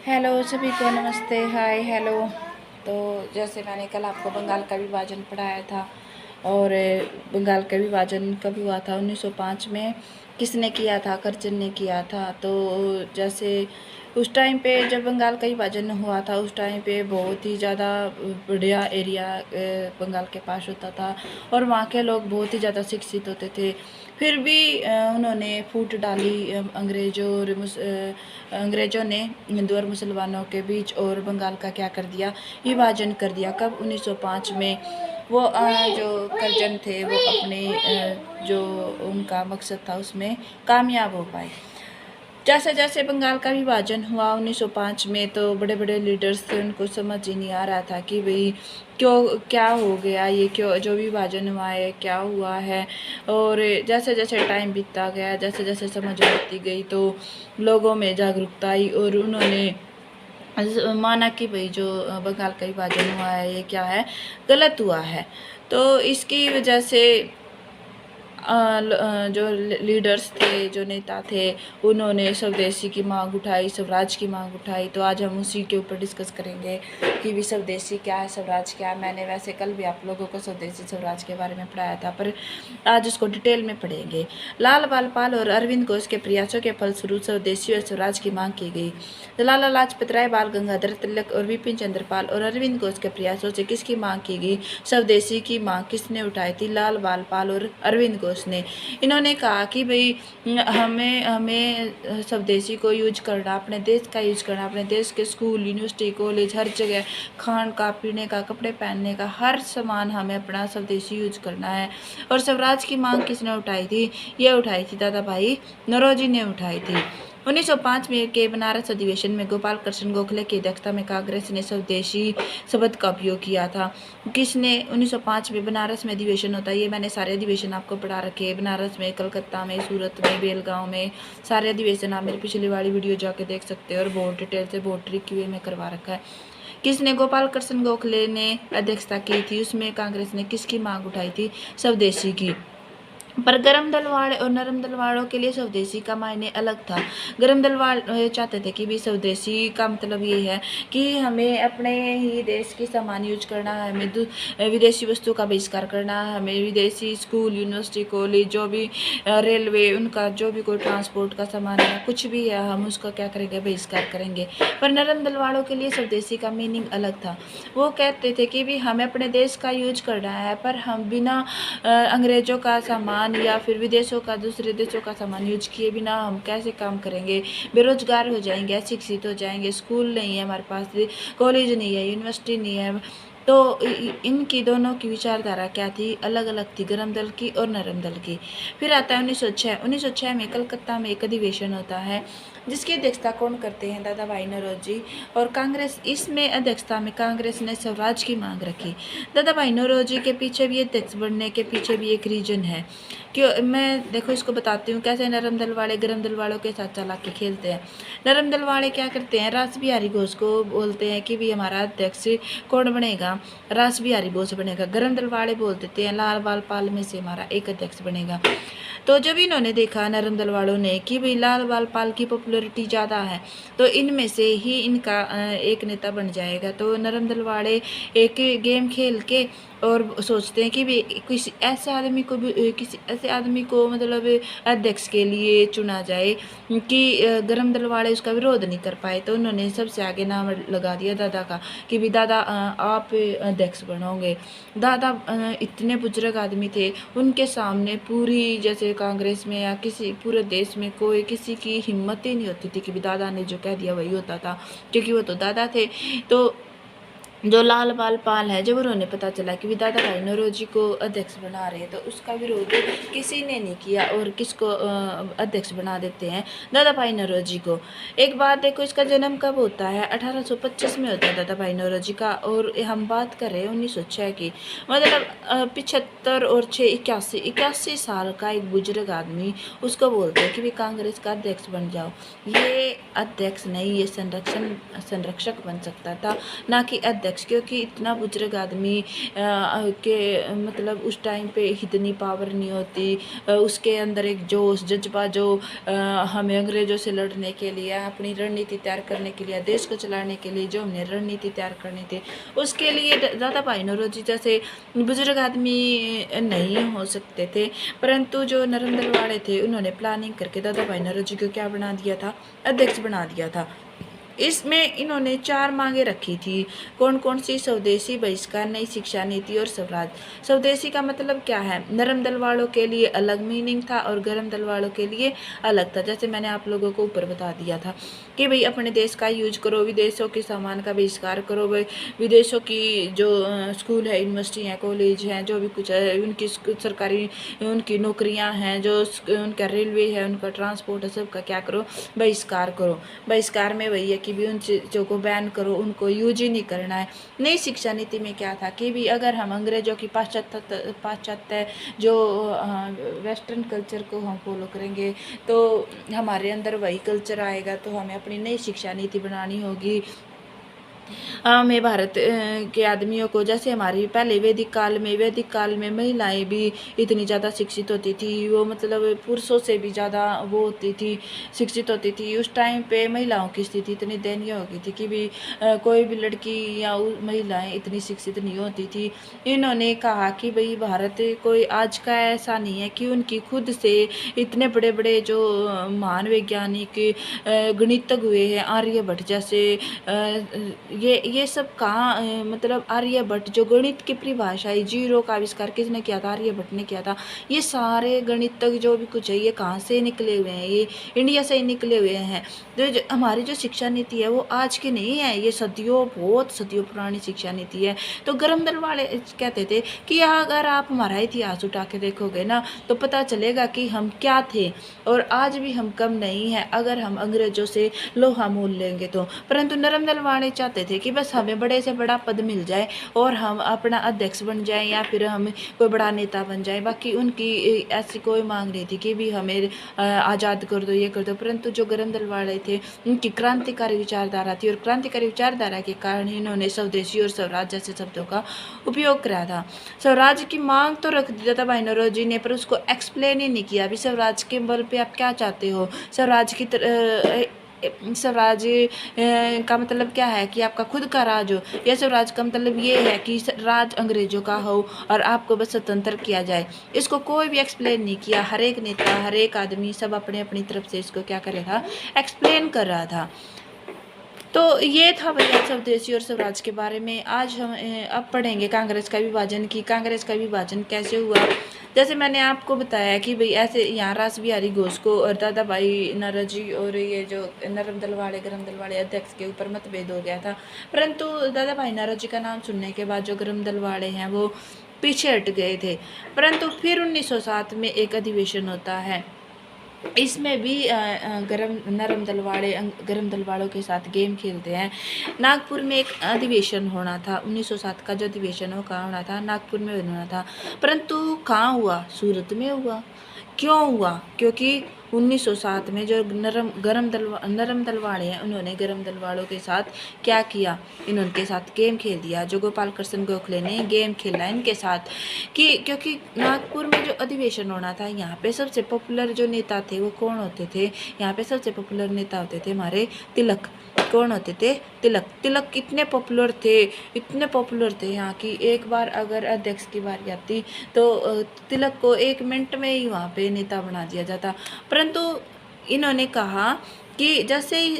Hello सभी को, नमस्ते, हाय, हेलो। तो जैसे मैंने कल आपको बंगाल का विभाजन पढ़ाया था, और बंगाल का विभाजन कब हुआ था? 1905 में। किसने किया था? करजन ने किया था। तो जैसे उस टाइम पे जब बंगाल का विभाजन हुआ था, उस टाइम पे बहुत ही ज़्यादा बढ़िया एरिया बंगाल के पास होता था, और वहाँ के लोग बहुत ही ज़्यादा शिक्षित होते थे। फिर भी उन्होंने फूट डाली अंग्रेज़ों और अंग्रेज़ों ने हिंदू और मुसलमानों के बीच, और बंगाल का क्या कर दिया? विभाजन कर दिया। कब? 1905 में। वो जो करजन थे वो अपने जो उनका मकसद था उसमें कामयाब हो पाए। जैसे जैसे बंगाल का विभाजन हुआ 1905 में, तो बड़े बड़े लीडर्स थे, उनको समझ ही नहीं आ रहा था कि भाई क्यों, क्या हो गया, ये क्यों जो विभाजन हुआ है, क्या हुआ है। और जैसे जैसे टाइम बीतता गया, जैसे जैसे समझ आती गई, तो लोगों में जागरूकता आई, और उन्होंने माना कि भाई जो बंगाल का विभाजन हुआ है ये क्या है, गलत हुआ है। तो इसकी वजह से जो लीडर्स थे, जो नेता थे, उन्होंने स्वदेशी की मांग उठाई, स्वराज की मांग उठाई। तो आज हम उसी के ऊपर डिस्कस करेंगे कि भी स्वदेशी क्या है, स्वराज क्या है। मैंने वैसे कल भी आप लोगों को स्वदेशी स्वराज के बारे में पढ़ाया था, पर आज उसको डिटेल में पढ़ेंगे। लाल बाल पाल और अरविंद घोष के प्रयासों के फलस्वरूप स्वदेशी और स्वराज की मांग की गई। लाला लाजपत राय, बाल गंगाधर तिलक और विपिन चंद्र पाल और अरविंद घोष के प्रयासों से किसकी मांग की गई? स्वदेशी की मांग किसने उठाई थी? लाल बाल पाल और अरविंद घोष ने। इन्होंने कहा कि भाई हमें हमें स्वदेशी को यूज करना, अपने देश का यूज करना, अपने देश के स्कूल, यूनिवर्सिटी, कॉलेज, हर जगह खान का, पीने का, कपड़े पहनने का, हर सामान हमें अपना स्वदेशी यूज करना है। और स्वराज की मांग किसने उठाई थी? ये उठाई थी दादा भाई नौरोजी ने उठाई थी। 1905 में के बनारस अधिवेशन में गोपाल कृष्ण गोखले की अध्यक्षता में कांग्रेस ने स्वदेशी शब्द का उपयोग किया था। किसने? 1905 में बनारस में अधिवेशन होता है, ये मैंने सारे अधिवेशन आपको पढ़ा रखे हैं। बनारस में, कलकत्ता में, सूरत में, बेलगांव में, सारे अधिवेशन आप मेरी पिछली वाली वीडियो जाके देख सकते हो, और बहुत डिटेल से, बहुत ट्रिकी वे में करवा रखा है। किसने? गोपाल कृष्ण गोखले ने अध्यक्षता की थी। उसमें कांग्रेस ने किसकी मांग उठाई थी? स्वदेशी की। पर गरम दल वाले और नरम दल वालों के लिए स्वदेशी का मायने अलग था। गरम दल वाले चाहते थे कि भी स्वदेशी का मतलब ये है कि हमें अपने ही देश की सामान यूज करना है, हमें विदेशी वस्तु का बहिष्कार करना है, हमें विदेशी स्कूल, यूनिवर्सिटी, कॉलेज, जो भी रेलवे, उनका जो भी कोई ट्रांसपोर्ट का सामान है, कुछ भी है, हम उसका क्या करेंगे? बहिष्कार करेंगे। पर नरम दल वालों के लिए स्वदेशी का मीनिंग अलग था। वो कहते थे कि भी हमें अपने देश का यूज करना है, पर हम बिना अंग्रेज़ों का सामान या फिर विदेशों का, दूसरे देशों का सामान यूज किए बिना हम कैसे काम करेंगे? बेरोजगार हो जाएंगे, अशिक्षित हो जाएंगे, स्कूल नहीं है हमारे पास, कॉलेज नहीं है, यूनिवर्सिटी नहीं है। तो इनकी दोनों की विचारधारा क्या थी? अलग अलग थी, गरम दल की और नरम दल की। फिर आता है 1906 में कलकत्ता में एक अधिवेशन होता है, जिसकी अध्यक्षता कौन करते हैं? दादा भाई नौरोजी और कांग्रेस। इसमें अध्यक्षता में कांग्रेस ने स्वराज की मांग रखी। दादा भाई नौरोजी के पीछे भी, अध्यक्ष बनने के पीछे भी एक रीजन है। क्यों? मैं देखो इसको बताती हूँ कैसे नरम दल वाले गरम दल वालों के साथ चालाक के खेलते हैं। नरम दल वाले क्या करते हैं? रास बिहारी घोष को बोलते हैं कि भी हमारा अध्यक्ष कौन बनेगा? रास बिहारी घोष बनेगा। गरम दल वाले बोल देते हैं लाल बाल पाल में से हमारा एक अध्यक्ष बनेगा। तो जब इन्होंने देखा, नरम दल वालों ने, कि भाई लाल बाल पाल की पॉपुलैरिटी ज़्यादा है, तो इनमें से ही इनका एक नेता बन जाएगा। तो नरम दल वाले एक गेम खेल के और सोचते हैं कि भी किसी ऐसे आदमी को भी, किसी ऐसे आदमी को मतलब अध्यक्ष के लिए चुना जाए कि गरम दल वाले उसका विरोध नहीं कर पाए। तो उन्होंने सबसे आगे नाम लगा दिया दादा का कि भी दादा आप अध्यक्ष बनोगे। दादा इतने बुजुर्ग आदमी थे, उनके सामने पूरी, जैसे कांग्रेस में या किसी पूरे देश में कोई किसी की हिम्मत ही नहीं होती थी कि भी दादा ने जो कह दिया वही होता था, क्योंकि वो तो दादा थे। तो जो लाल बाल पाल है, जब उन्होंने पता चला कि दादा भाई नौरोजी को अध्यक्ष बना रहे हैं, तो उसका विरोध किसी ने नहीं किया, और किसको अध्यक्ष बना देते हैं? दादा भाई नौरोजी को। एक बात देखो, इसका जन्म कब होता है? 1825 में होता है दादा भाई नौरोजी का, और हम बात कर रहे हैं 1906 की। मतलब 75 और 6 81 साल का एक बुजुर्ग आदमी, उसको बोलते हैं कि भी कांग्रेस का अध्यक्ष बन जाओ। ये अध्यक्ष नहीं, ये संरक्षक बन सकता था, ना कि अध्यक्ष अध्यक्ष, क्योंकि इतना बुजुर्ग आदमी के मतलब उस टाइम पे इतनी पावर नहीं होती, उसके अंदर एक जोश जज्बा जो हमें अंग्रेज़ों से लड़ने के लिए, अपनी रणनीति तैयार करने के लिए, देश को चलाने के लिए जो हमने रणनीति तैयार करनी थी, उसके लिए दादा भाई नौरोजी जैसे बुजुर्ग आदमी नहीं हो सकते थे। परंतु जो नरेंद्र वाले थे उन्होंने प्लानिंग करके दादा भाई नौरोजी को क्या बना दिया था, अध्यक्ष बना दिया था। इसमें इन्होंने 4 मांगे रखी थी। कौन कौन सी? स्वदेशी, बहिष्कार, नई शिक्षा नीति और स्वराज। स्वदेशी का मतलब क्या है? नरम दल वालों के लिए अलग मीनिंग था और गरम दल वालों के लिए अलग था। जैसे मैंने आप लोगों को ऊपर बता दिया था कि भाई अपने देश का यूज करो, विदेशों के सामान का बहिष्कार करो, भाई विदेशों की जो स्कूल है, यूनिवर्सिटी हैं, कॉलेज हैं, जो भी कुछ है, उनकी सरकारी उनकी नौकरियां हैं, जो उनका रेलवे है, उनका ट्रांसपोर्ट है, सबका क्या करो? बहिष्कार करो। बहिष्कार में वही है कि भी उन चीज़ों को बैन करो, उनको यूज ही नहीं करना है। नई शिक्षा नीति में क्या था कि भी अगर हम अंग्रेज़ों की पाश्चात्य जो वेस्टर्न कल्चर को हम फॉलो करेंगे तो हमारे अंदर वही कल्चर आएगा, तो हमें अपनी नई शिक्षा नीति बनानी होगी। हमें भारत के आदमियों को, जैसे हमारी पहले वैदिक काल में महिलाएं भी इतनी ज़्यादा शिक्षित होती थी, वो मतलब पुरुषों से भी ज़्यादा वो होती थी, शिक्षित होती थी। उस टाइम पे महिलाओं की स्थिति इतनी दयनीय हो गई थी कि भी कोई भी लड़की या महिलाएं इतनी शिक्षित नहीं होती थी। इन्होंने कहा कि भाई भारत कोई आज का ऐसा नहीं है कि उनकी खुद से इतने बड़े बड़े जो महान वैज्ञानिक गणितज्ञ हुए हैं, आर्यभट्ट जैसे, ये सब कहाँ मतलब आर्यभट्ट जो गणित की परिभाषा है, जीरो का आविष्कार किसने किया था? आर्यभट्ट ने किया था। ये सारे गणितज्ञ जो भी कुछ है ये कहाँ से निकले हुए हैं? ये इंडिया से ही निकले हुए हैं। तो हमारी जो शिक्षा नीति है वो आज की नहीं है, ये बहुत सदियों पुरानी शिक्षा नीति है। तो गरम दल वाले कहते थे कि अगर आप हमारा इतिहास उठा के देखोगे ना तो पता चलेगा कि हम क्या थे और आज भी हम कम नहीं है अगर हम अंग्रेजों से लोहा मोल लेंगे तो। परंतु नरम दल वाले चाहते थे कि बस हमें बड़े से बड़ा पद मिल जाए और हम अपना अध्यक्ष बन जाए या फिर हम कोई बड़ा नेता बन जाए। बाकी उनकी ऐसी कोई मांग नहीं थी कि भी हमें आज़ाद कर दो, ये कर दो। परंतु जो गरम दल वाले थे उनकी क्रांतिकारी विचारधारा थी और क्रांतिकारी विचारधारा के कारण इन्होंने स्वदेशी और स्वराज जैसे शब्दों का उपयोग करा था। स्वराज की मांग तो रख दिया था भाई नौरोजी ने, पर उसको एक्सप्लेन ही नहीं किया। अभी स्वराज के बल पे आप क्या चाहते हो? स्वराज का मतलब क्या है कि आपका खुद का राज हो, या स्वराज का मतलब ये है कि राज अंग्रेजों का हो और आपको बस स्वतंत्र किया जाए। इसको कोई भी एक्सप्लेन नहीं किया। हर एक नेता, हर एक आदमी सब अपने अपनी तरफ से इसको क्या कर रहा था? एक्सप्लेन कर रहा था। तो ये था भैया स्वदेशी और स्वराज के बारे में। आज हम अब पढ़ेंगे कांग्रेस का विभाजन की कांग्रेस का विभाजन कैसे हुआ। जैसे मैंने आपको बताया कि भाई ऐसे यहाँ रास बिहारी घोष को और दादा भाई नौरोजी और ये जो नरम दल वाले गरम दल वाले अध्यक्ष के ऊपर मतभेद हो गया था। परंतु दादा भाई नौरोजी का नाम सुनने के बाद जो गरम दल वाले हैं वो पीछे हट गए थे। परंतु फिर 1907 में एक अधिवेशन होता है। इसमें भी नरम दल वाले गरम दल वालों के साथ गेम खेलते हैं। नागपुर में एक अधिवेशन होना था। 1907 का जो अधिवेशन हो कहाँ होना था? नागपुर में होना था। परंतु कहाँ हुआ? सूरत में हुआ। क्यों हुआ? क्योंकि 1907 में जो नरम दल वाले हैं उन्होंने गरम दल वालों के साथ क्या किया? इनके साथ गेम खेल दिया। जो गोपाल कृष्ण गोखले ने गेम खेला इनके साथ कि क्योंकि नागपुर में जो अधिवेशन होना था यहाँ पे सबसे पॉपुलर जो नेता थे वो कौन होते थे? यहाँ पे सबसे पॉपुलर नेता होते थे हमारे तिलक। कौन होते थे? तिलक इतने पॉपुलर थे यहाँ की। एक बार अगर अध्यक्ष की बारी आती तो तिलक को 1 मिनट में ही वहाँ पे नेता बना दिया जाता। परंतु इन्होंने कहा कि जैसे ही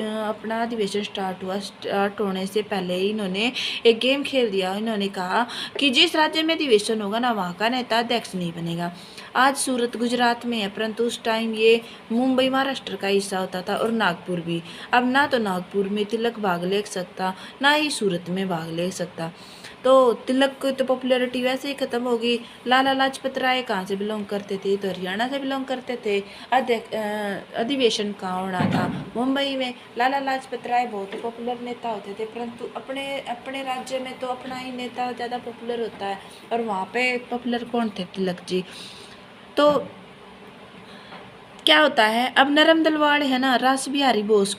अपना अधिवेशन स्टार्ट होने से पहले ही इन्होंने एक गेम खेल दिया। इन्होंने कहा कि जिस राज्य में अधिवेशन होगा ना वहाँ का नेता अध्यक्ष नहीं बनेगा। आज सूरत गुजरात में है, परंतु उस टाइम ये मुंबई महाराष्ट्र का हिस्सा होता था और नागपुर भी। अब ना तो नागपुर में तिलक भाग ले सकता ना ही सूरत में भाग ले सकता। तो तिलक की तो पॉपुलैरिटी वैसे ही ख़त्म होगी। लाला लाजपत राय कहाँ से बिलोंग करते थे? तो हरियाणा से बिलोंग करते थे। अधिवेशन कहाँ होना था? मुंबई में। लाला लाजपत राय बहुत ही पॉपुलर नेता होते थे, परंतु अपने राज्य में तो अपना ही नेता ज़्यादा पॉपुलर होता है और वहाँ पे पॉपुलर कौन थे? तिलक जी। तो क्या होता है, अब नरम दल वाले है ना, रास बिहारी घोष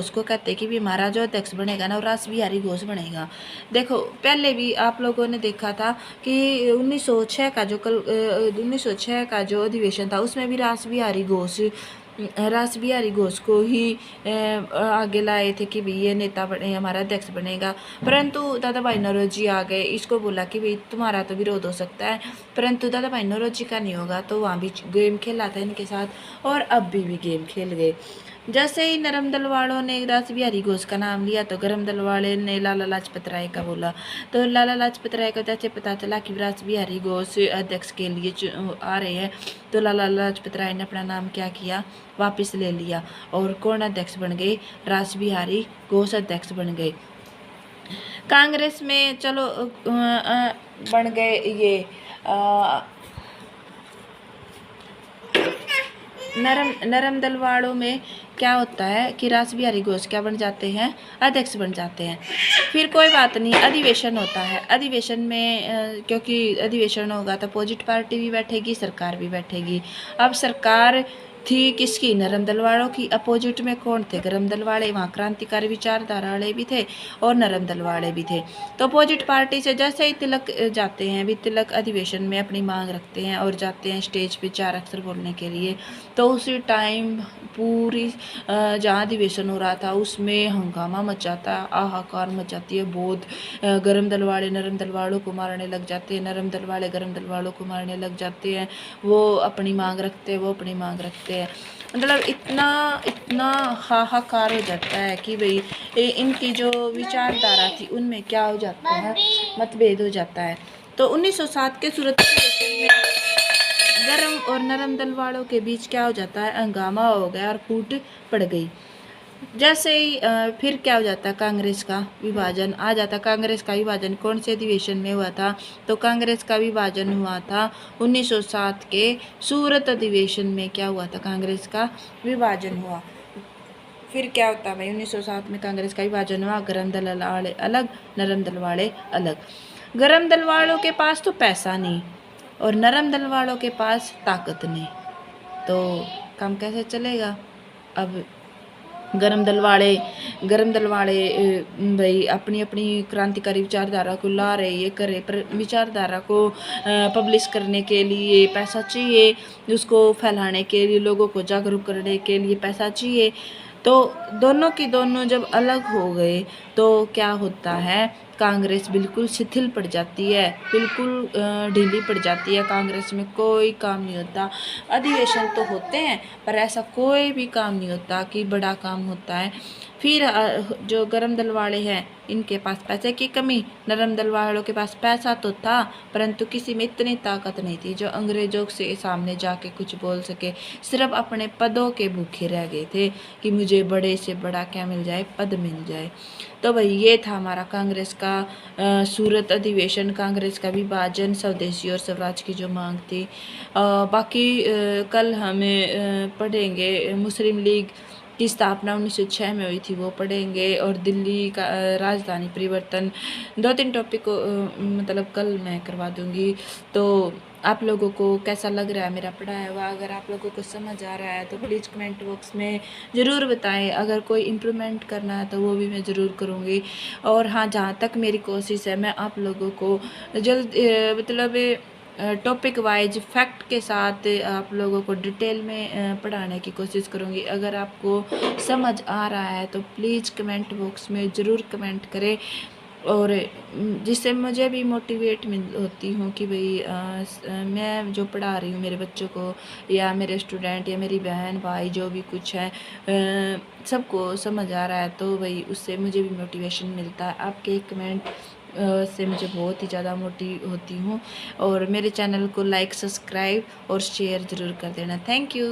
को कहते हैं कि भी हमारा जो अध्यक्ष बनेगा ना वो रास बिहारी घोष बनेगा। देखो पहले भी आप लोगों ने देखा था कि 1906 का जो 1906 का जो अधिवेशन था उसमें भी रास बिहारी घोष को ही आगे लाए थे कि भाई ये नेता बने, हमारा अध्यक्ष बनेगा। परंतु दादा भाई नौरोजी आ गए, इसको बोला कि भाई तुम्हारा तो विरोध हो सकता है, परंतु दादा भाई नौरोजी का नहीं होगा। तो वहाँ भी गेम खेला था इनके साथ और अब भी गेम खेल गए। जैसे ही नरम दल वालों ने रास बिहारी घोष का नाम लिया तो गरम दल वाले ने लाला लाजपत राय का बोला। तो लाला लाजपत राय को जैसे पता चला कि रास बिहारी घोष अध्यक्ष के लिए आ रहे हैं, तो लाला लाजपत राय ने अपना नाम क्या किया, वापस ले लिया और कौन अध्यक्ष बन गए, रास बिहारी घोष अध्यक्ष बन गए। कांग्रेस में चलो बन गए ये नरम दल वालों में क्या होता है कि रास बिहारी घोष क्या बन जाते हैं, अध्यक्ष बन जाते हैं। फिर कोई बात नहीं, अधिवेशन होता है। अधिवेशन में क्योंकि अधिवेशन होगा तो अपोजिट पार्टी भी बैठेगी, सरकार भी बैठेगी। अब सरकार थी किसकी, नरम दल वालों की। अपोजिट में कौन थे, गरम दल वाले, वहाँ क्रांतिकारी विचारधारा वाले भी थे और नरम दल वाले भी थे। तो अपोजिट पार्टी से जैसे ही तिलक जाते हैं, भी तिलक अधिवेशन में अपनी मांग रखते हैं और जाते हैं स्टेज पे 4 अक्षर बोलने के लिए, तो उसी टाइम पूरी जहाँ अधिवेशन हो रहा था उसमें हंगामा मच जाता है, हाहाकार मच जाती है बहुत। गरम दल वाले नरम दल वालों को मारने लग जाते हैं, नरम दल वाले गरम दल वालों को मारने लग जाते हैं। वो अपनी मांग रखते हैं, वो अपनी मांग रखते हैं। मतलब इतना हाहाकार हो जाता है कि भाई इनकी जो विचारधारा थी उनमें क्या हो जाता है, मतभेद हो जाता है। तो 1907 के सूरत में गरम और नरम दल वालों के बीच क्या हो जाता है, हंगामा हो गया और फूट पड़ गई। जैसे ही फिर क्या हो जाता है, कांग्रेस का विभाजन आ जाता। कांग्रेस का विभाजन कौन से अधिवेशन में हुआ था, तो कांग्रेस का विभाजन हुआ था 1907 के सूरत अधिवेशन में। क्या हुआ था, कांग्रेस का विभाजन हुआ। फिर क्या होता है भाई, 1907 में कांग्रेस का विभाजन हुआ, गरम दल वाले अलग, नरम दल वाले अलग। गरम दल वालों के पास तो पैसा नहीं और नरम दल वालों के पास ताकत नहीं, तो काम कैसे चलेगा। अब गरम दल वाले भाई अपनी अपनी क्रांतिकारी विचारधारा को ला रहे, ये करे, पर विचारधारा को पब्लिश करने के लिए पैसा चाहिए, उसको फैलाने के लिए, लोगों को जागरूक करने के लिए पैसा चाहिए। तो दोनों की दोनों जब अलग हो गए तो क्या होता है, कांग्रेस बिल्कुल शिथिल पड़ जाती है, बिल्कुल ढीली पड़ जाती है। कांग्रेस में कोई काम नहीं होता। अधिवेशन तो होते हैं पर ऐसा कोई भी काम नहीं होता कि बड़ा काम होता है। फिर जो गरम दल वाले हैं इनके पास पैसे की कमी, नरम दल वालों के पास पैसा तो था परंतु किसी में इतनी ताकत नहीं थी जो अंग्रेजों से सामने जाके कुछ बोल सके। सिर्फ अपने पदों के भूखे रह गए थे कि मुझे बड़े से बड़ा क्या मिल जाए, पद मिल जाए। तो भाई ये था हमारा कांग्रेस का सूरत अधिवेशन, कांग्रेस का विभाजन, स्वदेशी और स्वराज की जो मांग थी। बाकी कल हमें पढ़ेंगे मुस्लिम लीग की स्थापना 1906 में हुई थी, वो पढ़ेंगे, और दिल्ली का राजधानी परिवर्तन। 2-3 टॉपिक को मतलब कल मैं करवा दूंगी। तो आप लोगों को कैसा लग रहा है मेरा पढ़ाया हुआ, अगर आप लोगों को समझ आ रहा है तो प्लीज़ कमेंट बॉक्स में ज़रूर बताएं। अगर कोई इम्प्रूवमेंट करना है तो वो भी मैं ज़रूर करूँगी। और हाँ, जहाँ तक मेरी कोशिश है मैं आप लोगों को जल्द मतलब टॉपिक वाइज फैक्ट के साथ आप लोगों को डिटेल में पढ़ाने की कोशिश करूँगी। अगर आपको समझ आ रहा है तो प्लीज़ कमेंट बॉक्स में ज़रूर कमेंट करें, और जिससे मुझे भी मोटिवेट होती हूँ कि भाई मैं जो पढ़ा रही हूँ मेरे बच्चों को या मेरे स्टूडेंट या मेरी बहन भाई जो भी कुछ है सबको समझ आ रहा है, तो भाई उससे मुझे भी मोटिवेशन मिलता है। आपके कमेंट से मुझे बहुत ही ज़्यादा मोटिव होती हूँ। और मेरे चैनल को लाइक, सब्सक्राइब और शेयर ज़रूर कर देना। Thank you.